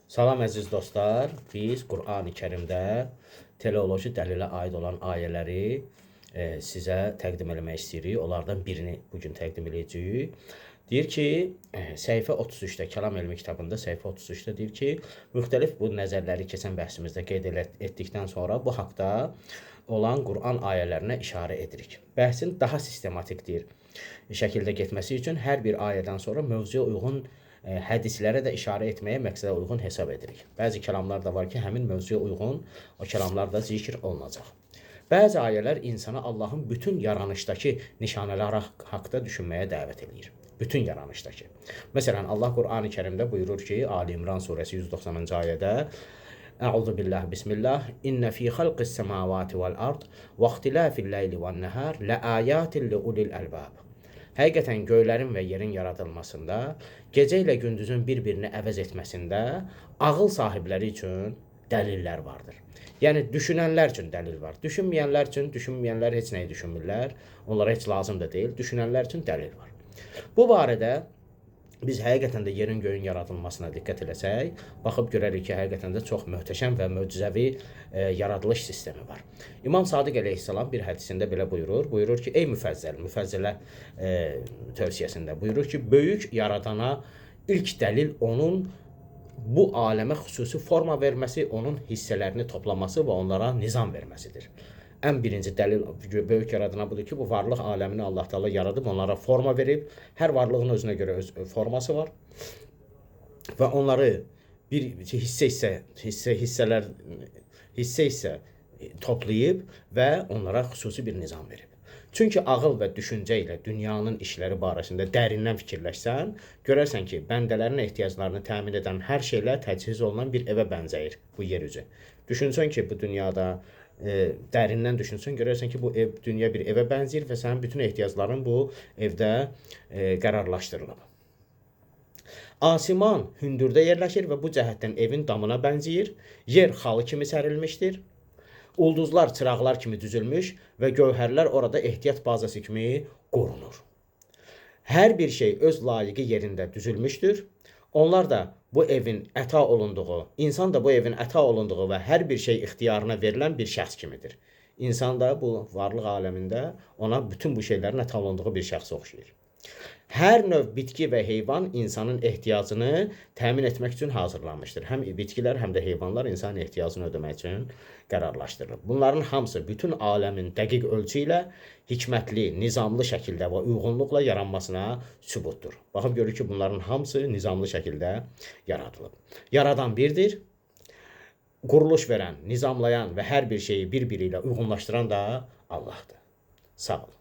Salam əziz dostlar, biz Qur'an-ı Kərimdə teleoloji dəlilə aid olan ayələri sizə təqdim eləmək istəyirik. Onlardan birini bugün təqdim edəcəyik. Deyir ki, səhifə 33-də, Kəlam elmi kitabında səhifə 33-də deyir ki, müxtəlif bu nəzərləri keçən bəhsimizdə qeyd etdikdən sonra bu haqda olan Qur'an ayələrinə işarə edirik. Bəhsin daha sistematikdir şəkildə getməsi üçün hər bir ayədən sonra mövzuya uyğun hədislərə də işarə etməyə məqsədə uyğun hesab edirik. Bəzi kəlamlar da var ki, həmin mövzuya uyğun o kəlamlar da zikr olunacaq. Bəzi ayələr insana Allahın bütün yaranışdakı nişanələri haqda düşünməyə dəvət edir. Bütün yaranışdakı. Məsələn, Allah Qur'an-ı Kərimdə buyurur ki, Ali İmran surəsi 190-cı ayədə Əuzu billah, bismillah. İnnə fi xalqis semavati vel ard və ixtilafil leyli ven nahar laayatin li ulil albab. Həqiqətən göylərin və yerin yaradılmasında, gecə ilə gündüzün bir-birini əvəz etməsində ağıl sahibləri üçün dəlillər vardır. Yəni, düşünənlər üçün dəlil var. Düşünməyənlər heç nəyi düşünmürlər. Onlara heç lazım da deyil. Düşünənlər üçün dəlil var. Bu barədə biz həqiqətən də yerin göyün yaradılmasına diqqət eləsək, baxıb görərik ki, həqiqətən də çox möhtəşəm və möcüzəvi yaradılış sistemi var. İmam Sadiq əleyhissalam bir hədisində belə buyurur. Buyurur ki, ey müfəzzələ tövsiyəsində buyurur ki, böyük yaradana ilk dəlil onun bu aləmə xüsusi forma verməsi, onun hissələrini toplaması və onlara nizam verməsidir. Ən birinci dəlil böyük yaradana budur ki, bu varlıq aləmini Allah Teala yaradıb, onlara forma verib. Hər varlığın özünə görə öz forması var. Və onları bir hissə toplayıb və onlara xüsusi bir nizam verib. Çünki ağıl və düşüncə ilə dünyanın işləri barəsində dərindən fikirləşsən, görərsən ki, bəndələrin ehtiyaclarını təmin edən hər şeylə təchiz olunan bir evə bənzəyir bu yer üzü. Düşünsən ki, bu dünyada dərindən düşünsən, görərsən ki, bu dünya bir evə bənzəyir və sənin bütün ehtiyacların bu evdə qərarlaşdırılıb. Asiman hündürdə yerləşir və bu cəhətdən evin damına bənzəyir. Yer xalı kimi sərilmişdir. Ulduzlar çıraqlar kimi düzülmüş və gövhərlər orada ehtiyat bazası kimi qorunur. Hər bir şey öz layiqi yerində düzülmüşdür. Onlar da bu evin əta olunduğu, insan da bu evin əta olunduğu və hər bir şey ixtiyarına verilən bir şəxs kimidir. İnsan da bu varlıq aləmində ona bütün bu şeylərin əta olunduğu bir şəxsə oxşayır. Hər növ bitki və heyvan insanın ehtiyacını təmin etmək üçün hazırlanmışdır. Həm bitkilər, həm də heyvanlar insanın ehtiyacını ödəmək üçün qərarlaşdırılıb. Bunların hamısı bütün aləmin dəqiq ölçü ilə hikmətli, nizamlı şəkildə və uyğunluqla yaranmasına sübutdur. Baxıb görür ki, bunların hamısı nizamlı şəkildə yaradılıb. Yaradan birdir, quruluş verən, nizamlayan və hər bir şeyi bir-biri ilə uyğunlaşdıran da Allahdır. Sağ olun.